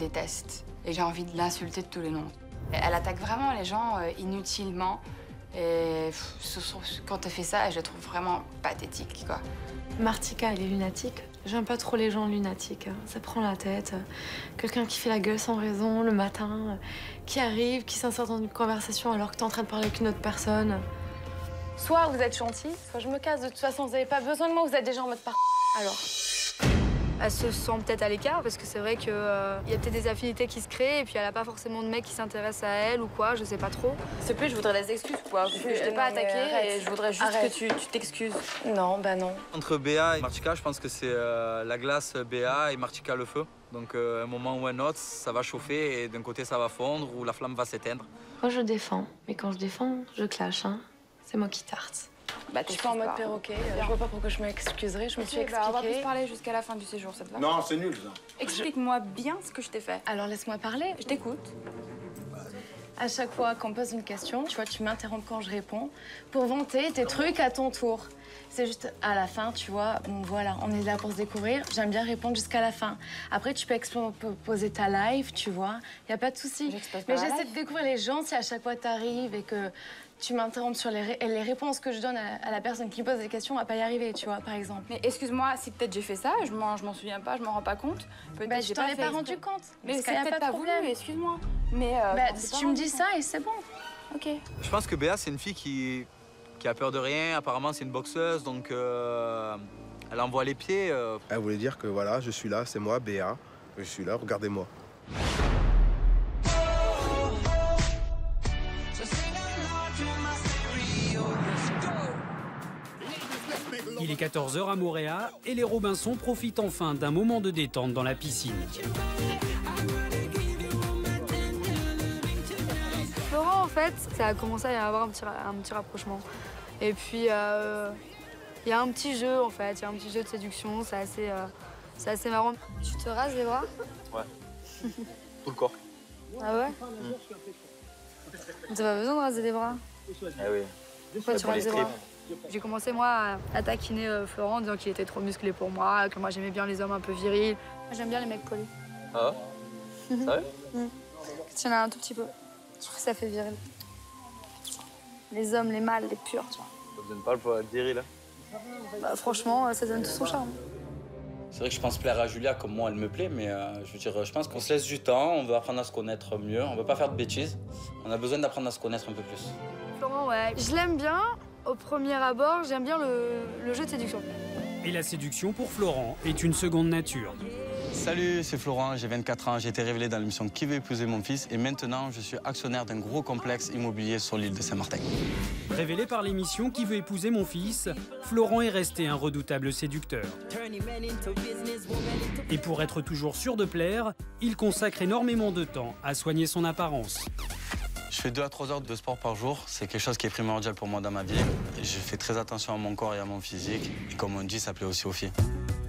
déteste. Et j'ai envie de l'insulter de tous les noms. Elle attaque vraiment les gens inutilement. Et quand elle fait ça, je la trouve vraiment pathétique, quoi. Martika, elle est lunatique. J'aime pas trop les gens lunatiques. Ça prend la tête. Quelqu'un qui fait la gueule sans raison le matin, qui arrive, qui s'insère dans une conversation alors que t'es en train de parler avec une autre personne. Soit vous êtes gentil, soit je me casse. De toute façon, vous avez pas besoin de moi, vous êtes déjà en mode par... Alors. Elle se sent peut-être à l'écart parce que c'est vrai qu'il y a peut-être des affinités qui se créent et puis elle a pas forcément de mec qui s'intéresse à elle ou quoi, je sais pas trop. S'il te plaît, je voudrais des excuses, quoi. Je t'ai pas attaqué et je voudrais juste que tu t'excuses. Non, bah non. Entre Béa et Martika, je pense que c'est la glace Béa et Martika le feu. Donc à un moment ou un autre, ça va chauffer et d'un côté ça va fondre ou la flamme va s'éteindre. Moi je défends, mais quand je défends, je clash, hein. C'est moi qui tarte. Bah, t'es pas en mode perroquet. Je vois pas pourquoi je m'excuserai, je me suis expliquée. On va plus parler jusqu'à la fin du séjour, ça te va? Non, c'est nul, ça. Explique-moi bien ce que je t'ai fait. Alors laisse-moi parler, je t'écoute. À chaque fois qu'on me pose une question, tu vois, tu m'interromps quand je réponds pour vanter tes trucs à ton tour. C'est juste à la fin, tu vois, bon voilà, on est là pour se découvrir. J'aime bien répondre jusqu'à la fin. Après, tu peux poser ta live, tu vois, y a pas de souci. Mais j'essaie de découvrir les gens si à chaque fois t'arrives et que tu m'interromps sur les réponses que je donne à la personne qui pose des questions, à pas y arriver, tu vois, par exemple. Mais excuse-moi, si peut-être j'ai fait ça, je m'en souviens pas, je m'en rends pas compte. Bah, je t'en ai pas rendu compte. Mais c'est peut-être pas voulu, excuse-moi. Mais bah, tu me dis ça et c'est bon. Ok. Je pense que Béa, c'est une fille qui a peur de rien. Apparemment, c'est une boxeuse, donc elle envoie les pieds. Elle voulait dire que voilà, je suis là, c'est moi, Béa. Je suis là, regardez-moi. Il est 14 h à Mooréa et les Robinson profitent enfin d'un moment de détente dans la piscine. Florent, en fait, ça a commencé à y avoir un petit rapprochement. Et puis, il y a un petit jeu, en fait. Il y a un petit jeu de séduction. C'est assez marrant. Tu te rases les bras? Ouais. Tout le corps. Ah ouais? T'as pas besoin de raser les bras? Ah oui. Pourquoi tu rases les bras? J'ai commencé, moi, à taquiner Florent en disant qu'il était trop musclé pour moi, que moi, j'aimais bien les hommes un peu virils. J'aime bien les mecs polis. Ah ouais? Sérieux? Tu en as un tout petit peu. Je trouve que ça fait viril. Les hommes, les mâles, les purs, tu vois. Ça vous donne pas le viril, là? Bah, franchement, ça donne tout son charme. C'est vrai que je pense plaire à Julia comme moi, elle me plaît, mais je veux dire, je pense qu'on se laisse du temps, on veut apprendre à se connaître mieux, on veut pas faire de bêtises. On a besoin d'apprendre à se connaître un peu plus. Florent, ouais. Je l'aime bien. Au premier abord, j'aime bien le jeu de séduction. Et la séduction pour Florent est une seconde nature. Salut, c'est Florent, j'ai 24 ans, j'ai été révélé dans l'émission Qui veut épouser mon fils et maintenant je suis actionnaire d'un gros complexe immobilier sur l'île de Saint-Martin. Révélé par l'émission Qui veut épouser mon fils, Florent est resté un redoutable séducteur. Et pour être toujours sûr de plaire, il consacre énormément de temps à soigner son apparence. Je fais 2 à 3 heures de sport par jour, c'est quelque chose qui est primordial pour moi dans ma vie. Je fais très attention à mon corps et à mon physique, et comme on dit, ça plaît aussi aux filles.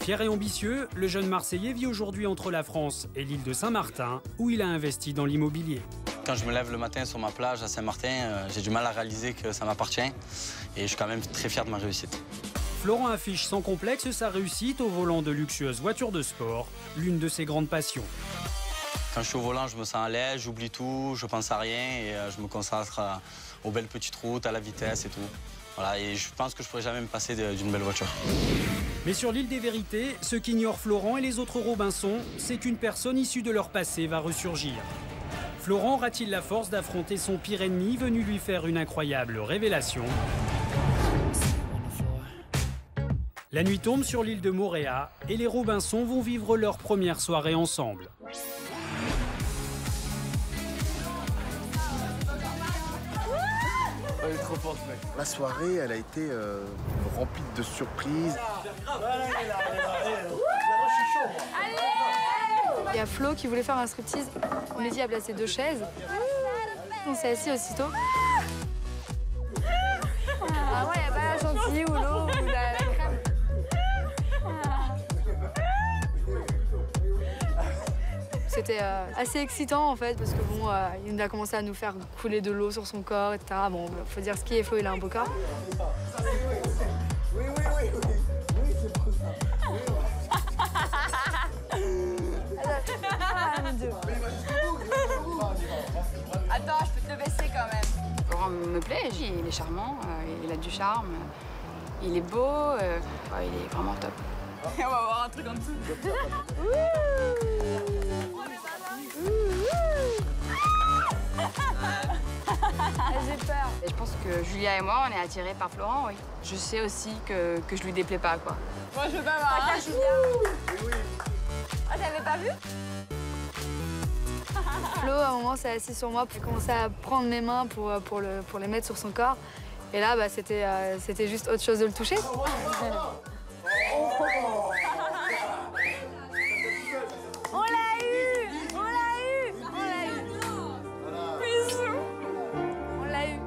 Fier et ambitieux, le jeune Marseillais vit aujourd'hui entre la France et l'île de Saint-Martin, où il a investi dans l'immobilier. Quand je me lève le matin sur ma plage à Saint-Martin, j'ai du mal à réaliser que ça m'appartient, et je suis quand même très fier de ma réussite. Florent affiche sans complexe sa réussite au volant de luxueuses voitures de sport, l'une de ses grandes passions. Quand je suis au volant, je me sens à l'aise, j'oublie tout, je pense à rien et je me consacre aux belles petites routes, à la vitesse et tout. Voilà, et je pense que je pourrais jamais me passer d'une belle voiture. Mais sur l'île des vérités, ce qu'ignorent Florent et les autres Robinson, c'est qu'une personne issue de leur passé va ressurgir. Florent aura-t-il la force d'affronter son pire ennemi venu lui faire une incroyable révélation? La nuit tombe sur l'île de Mooréa et les Robinson vont vivre leur première soirée ensemble. Elle est trop forte, mec. La soirée, elle a été remplie de surprises. Il y a Flo qui voulait faire un striptease. Mehdi a placé 2 chaises. On s'est assis aussitôt. Ah ouais, il n'y a pas la chantilly ou l'eau ou la crème. C'était assez excitant en fait parce que bon, il a commencé à nous faire couler de l'eau sur son corps, etc. Bon, faut dire ce qui est, Flo, il a un beau corps. Oui, c'est pour ça. Florent me plaît, il est charmant, il a du charme, il est beau, il est vraiment top. On va voir un truc en dessous. J'ai peur. Et je pense que Julia et moi, on est attirés par Florent, oui. Je sais aussi que je lui déplais pas, quoi. Moi, je veux pas voir. Ah, Julia. Ah, t'avais pas vu? Flo, à un moment, s'est assis sur moi, puis commençait à prendre mes mains pour les mettre sur son corps. Et là, bah, c'était juste autre chose de le toucher. On l'a eu! On l'a eu! On l'a eu! Bisous! On l'a eu.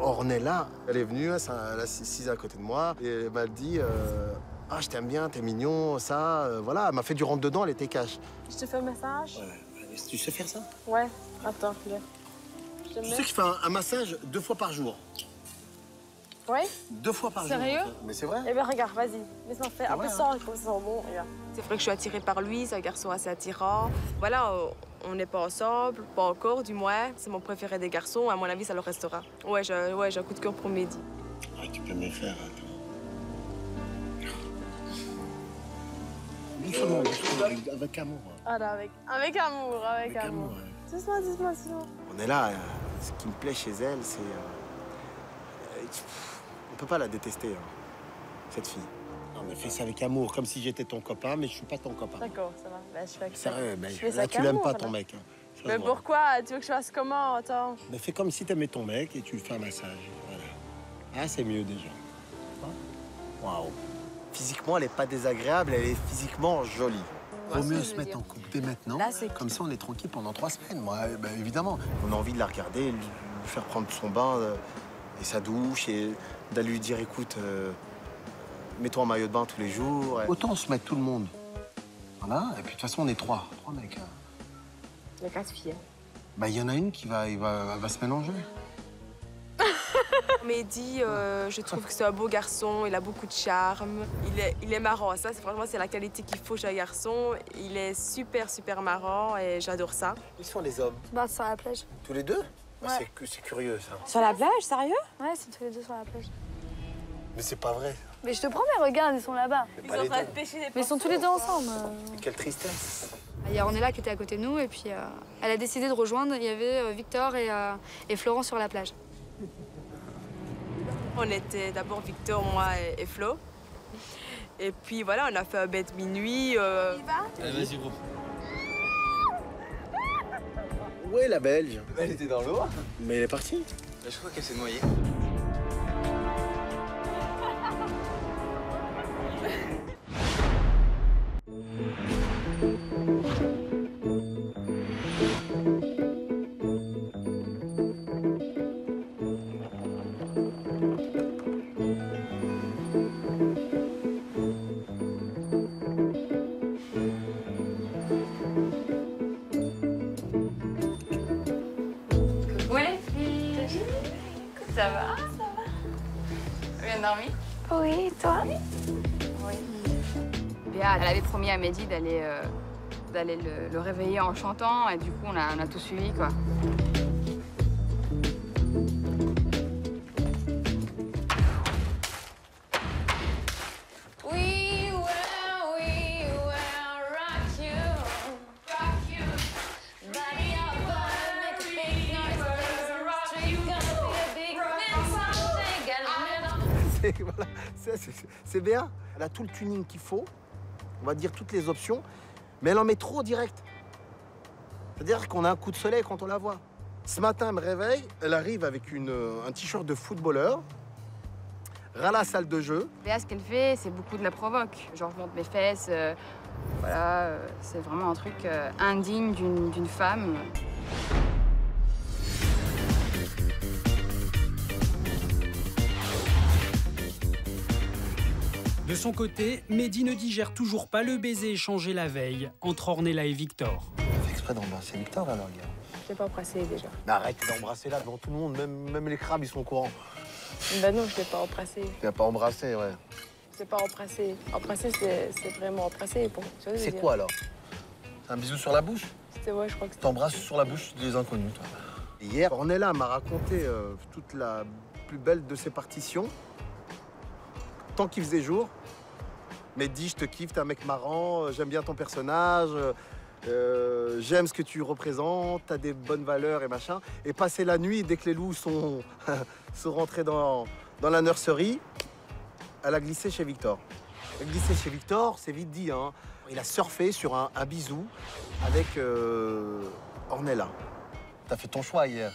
Ornella, elle est venue, elle a assise à côté de moi et elle m'a dit ah, je t'aime bien, t'es mignon, ça. Voilà, elle m'a fait du rentre-dedans, elle était cash. Je te fais un massage? Ouais. Tu sais faire ça? Ouais. Attends, là. Tu sais que je fais un massage 2 fois par jour. Ouais? 2 fois par jour. Sérieux? Mais c'est vrai. Eh bien, regarde, vas-y. Laisse-moi faire. Un peu ça, il faut que ça sent bon. Regarde. C'est vrai que je suis attirée par lui, c'est un garçon assez attirant. Voilà, on n'est pas ensemble, pas encore du moins. C'est mon préféré des garçons, à mon avis, ça le restera. Ouais, j'ai un coup de cœur pour Mehdi. Ah, tu peux me le faire, attends. Doucement, avec amour. Ah là, avec amour, avec amour. Ouais. Doucement. On est là, ce qui me plaît chez elle, c'est... on peut pas la détester, hein, cette fille. On a fait ça avec amour, comme si j'étais ton copain, mais je suis pas ton copain. D'accord, ça va. Bah, je fais avec ça. Sérieux, mais Je fais ça là, tu avec l'aimes amour, pas, là. ton mec. Hein. Ça Mais se voit. pourquoi? Tu veux que je fasse comment? Attends. Mais fais comme si t'aimais ton mec et tu lui fais un massage. Voilà. Ah, c'est mieux déjà. Waouh. Physiquement, elle est pas désagréable, elle est physiquement jolie. Vaut mieux se mettre en couple dès maintenant. Là, c'est comme ça, on est tranquille pendant 3 semaines. Moi, ben, évidemment. On a envie de la regarder, lui faire prendre son bain et sa douche et d'aller lui dire, écoute, mets-toi en maillot de bain tous les jours. Autant se mettre tout le monde. Voilà. Et puis de toute façon, on est 3 mecs. Il y a 4 filles. Bah, il y en a une qui va se mélanger. Mehdi, je trouve que c'est un beau garçon, il a beaucoup de charme. Il est marrant, ça, franchement, c'est la qualité qu'il faut chez un garçon. Il est super marrant et j'adore ça. Où sont les hommes? Bah, sur la plage. Tous les deux? Ouais. C'est curieux, ça. Sur la plage, sérieux? Ouais, c'est tous les deux sur la plage. Mais c'est pas vrai. Mais je te promets, regarde, ils sont là-bas. Mais pas les deux. pêcher des Mais ils sont tous les deux ensemble. Mais quelle tristesse. Il y a Ornella qui était à côté de nous et puis elle a décidé de rejoindre. Il y avait Victor et Florent sur la plage. On était d'abord Victor, moi et Flo. Et puis voilà, on a fait un bête minuit. Il va? Allez, vas-y, gros. Où est la Belge? Elle était dans l'eau. Mais elle est partie. Je crois qu'elle s'est noyée. Ça va? Ça va. Bien dormi? Oui, toi? Oui. Béa, elle avait promis à Mehdi d'aller le réveiller en chantant et du coup, on a tout suivi, quoi. Voilà. C'est bien. Elle a tout le tuning qu'il faut. On va dire toutes les options. Mais elle en met trop direct. C'est-à-dire qu'on a un coup de soleil quand on la voit. Ce matin, elle me réveille. Elle arrive avec un t-shirt de footballeur. Ras la salle de jeu. Béa, ce qu'elle fait, c'est beaucoup de la provoque. Genre, je monte mes fesses. Voilà, c'est vraiment un truc indigne d'une femme. De son côté, Mehdi ne digère toujours pas le baiser échangé la veille entre Ornella et Victor. Fais exprès d'embrasser Victor, alors, gars. Je t'ai pas embrassé déjà. Mais arrête d'embrasser là devant tout le monde. Même les crabes, ils sont au courant. Bah non, je t'ai pas embrassé. Tu n'as pas embrassé, ouais. C'est pas embrassé. Embrasser, c'est vraiment embrasser. C'est quoi, alors? C'est un bisou sur la bouche? C'était ouais, je crois que c'était... T'embrasses sur la bouche des inconnus, toi. Hier, Ornella m'a raconté toute la plus belle de ses partitions. Tant qu'il faisait jour. Mais dit, je te kiffe, t'es un mec marrant, j'aime bien ton personnage, j'aime ce que tu représentes, t'as des bonnes valeurs et machin. Et passer la nuit, dès que les loups sont, sont rentrés dans la nurserie, elle a glissé chez Victor. Elle a glissé chez Victor, c'est vite dit, hein. Il a surfé sur un bisou avec Ornella. T'as fait ton choix hier.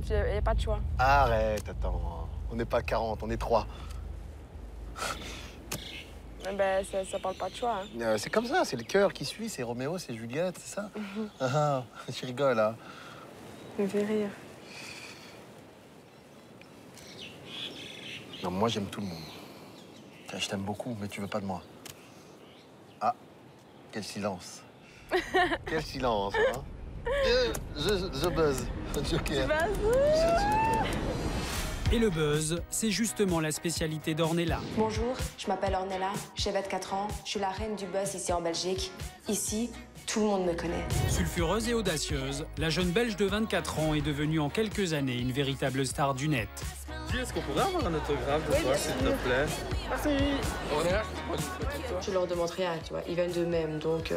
Il n'y a pas de choix. Arrête, attends. On n'est pas 40, on est 3. Ben, ça parle pas de choix. Hein. C'est comme ça, c'est le cœur qui suit, c'est Roméo, c'est Juliette, c'est ça? Ah, tu rigoles, hein? Ça me fait rire. Non, moi, j'aime tout le monde. Je t'aime beaucoup, mais tu veux pas de moi. Ah, quel silence. Quel silence, hein? Je buzz. Joker. Et le buzz, c'est justement la spécialité d'Ornella. Bonjour, je m'appelle Ornella, j'ai 24 ans, je suis la reine du buzz ici en Belgique. Ici, tout le monde me connaît. Sulfureuse et audacieuse, la jeune Belge de 24 ans est devenue en quelques années une véritable star du net. Est-ce qu'on pourrait avoir un autographe de toi, s'il te plaît? Merci. Ornella, Je leur demande rien, tu vois, ils viennent d'eux-mêmes, donc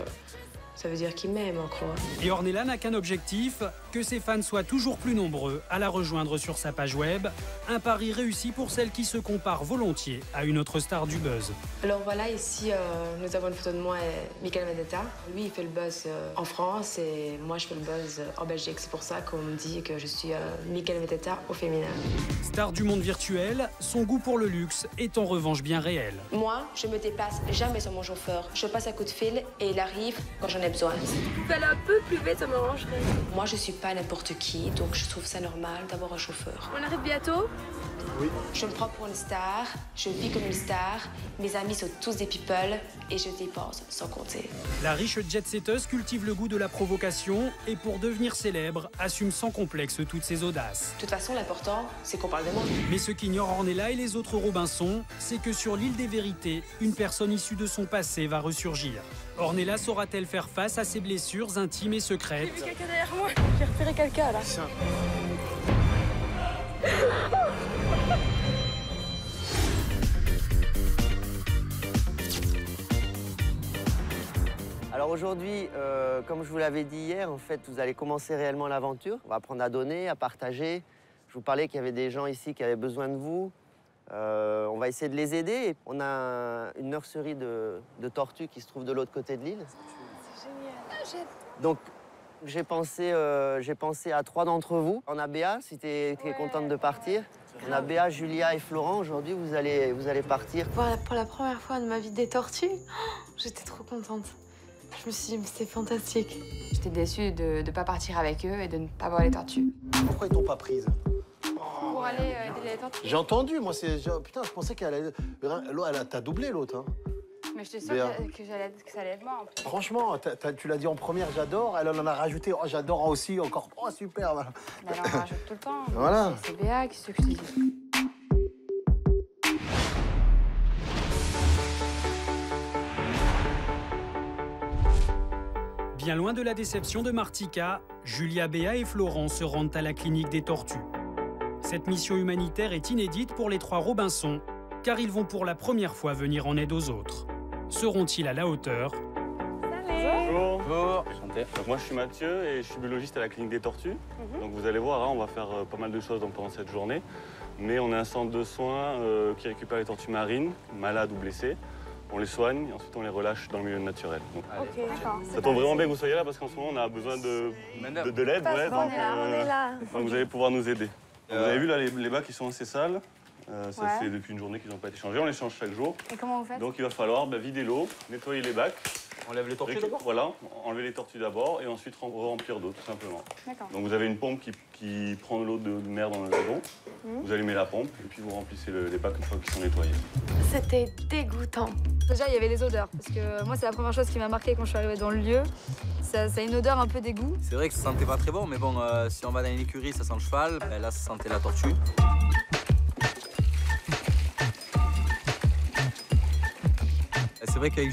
ça veut dire qu'ils m'aiment encore. Et Ornella n'a qu'un objectif, que ses fans soient toujours plus nombreux à la rejoindre sur sa page web. Un pari réussi pour celle qui se compare volontiers à une autre star du buzz. Alors voilà, ici, nous avons une photo de moi et Michael Vendetta. Lui, il fait le buzz en France et moi, je fais le buzz en Belgique. C'est pour ça qu'on me dit que je suis Michael Vendetta au féminin. Star du monde virtuel, son goût pour le luxe est en revanche bien réel. Moi, je me déplace jamais sur mon chauffeur. Je passe un coup de fil et il arrive quand j'en ai besoin. Si tu peux aller un peu plus vite, ça m'arrangerait. Moi, je suis pas n'importe qui, donc je trouve ça normal d'avoir un chauffeur. On arrive bientôt? Oui. Je me prends pour une star, je vis comme une star, mes amis sont tous des people et je dépense sans compter. La riche jet-setteuse cultive le goût de la provocation et pour devenir célèbre, assume sans complexe toutes ses audaces. De toute façon, l'important, c'est qu'on parle de moi. Mais ce qu'ignorent Ornella et les autres Robinson, c'est que sur l'île des vérités, une personne issue de son passé va ressurgir. Ornella saura-t-elle faire face à ses blessures intimes et secrètes? J'ai vu quelqu'un derrière moi. J'ai repéré quelqu'un, là. Alors aujourd'hui, comme je vous l'avais dit hier, en fait, vous allez commencer réellement l'aventure. On va apprendre à donner, à partager. Je vous parlais qu'il y avait des gens ici qui avaient besoin de vous. On va essayer de les aider. On a une nurserie de tortues qui se trouve de l'autre côté de l'île. C'est génial. Donc, j'ai pensé à 3 d'entre vous. On a Béa, si tu es contente de partir. On a Béa, Julia et Florent. Aujourd'hui, vous allez partir. Pour la première fois de ma vie des tortues, j'étais trop contente. Je me suis dit, c'était fantastique. J'étais déçue de ne pas partir avec eux et de ne pas voir les tortues. Pourquoi ils t'ont pas prise? Pour aller aider les tortues. J'ai entendu, moi, putain, je pensais qu'elle allait... T'as doublé l'autre, hein. Mais j'étais sûre que ça allait être moi, en plus. Franchement, tu l'as dit en première, j'adore. Elle en a rajouté, oh, j'adore aussi, encore, oh, super. Mais elle en rajoute tout le temps. Voilà. C'est Béa qui se dit. Bien loin de la déception de Martika, Julia, Béa et Florent se rendent à la clinique des tortues. Cette mission humanitaire est inédite pour les 3 Robinson, car ils vont pour la première fois venir en aide aux autres. Seront-ils à la hauteur? Bonjour. Bonjour. Enchanté. Donc moi je suis Mathieu et je suis biologiste à la clinique des tortues. Donc vous allez voir, hein, on va faire pas mal de choses pendant cette journée. Mais on a un centre de soins qui récupère les tortues marines, malades ou blessées. On les soigne et ensuite on les relâche dans le milieu naturel. Donc, ça tombe vraiment bien que vous soyez là parce qu'en ce moment on a besoin de l'aide. Ouais, on est là. Donc vous allez pouvoir nous aider. Vous avez vu là les bacs qui sont assez sales. Ça fait depuis une journée qu'ils n'ont pas été changés. On les change chaque jour. Et comment vous faites? Donc il va falloir vider l'eau, nettoyer les bacs. On lève les tortues d'abord? Voilà, enlever les tortues d'abord et ensuite remplir d'eau tout simplement. Donc vous avez une pompe qui prend de l'eau de mer dans le wagon. Vous allumez la pompe et puis vous remplissez les bacs une fois qu'ils sont nettoyés. C'était dégoûtant. Déjà, il y avait les odeurs, parce que moi, c'est la première chose qui m'a marqué quand je suis arrivée dans le lieu. Ça a une odeur un peu d'égout. C'est vrai que ça sentait pas très bon, mais bon, si on va dans une écurie, ça sent le cheval. Ben là, ça sentait la tortue. C'est vrai qu'avec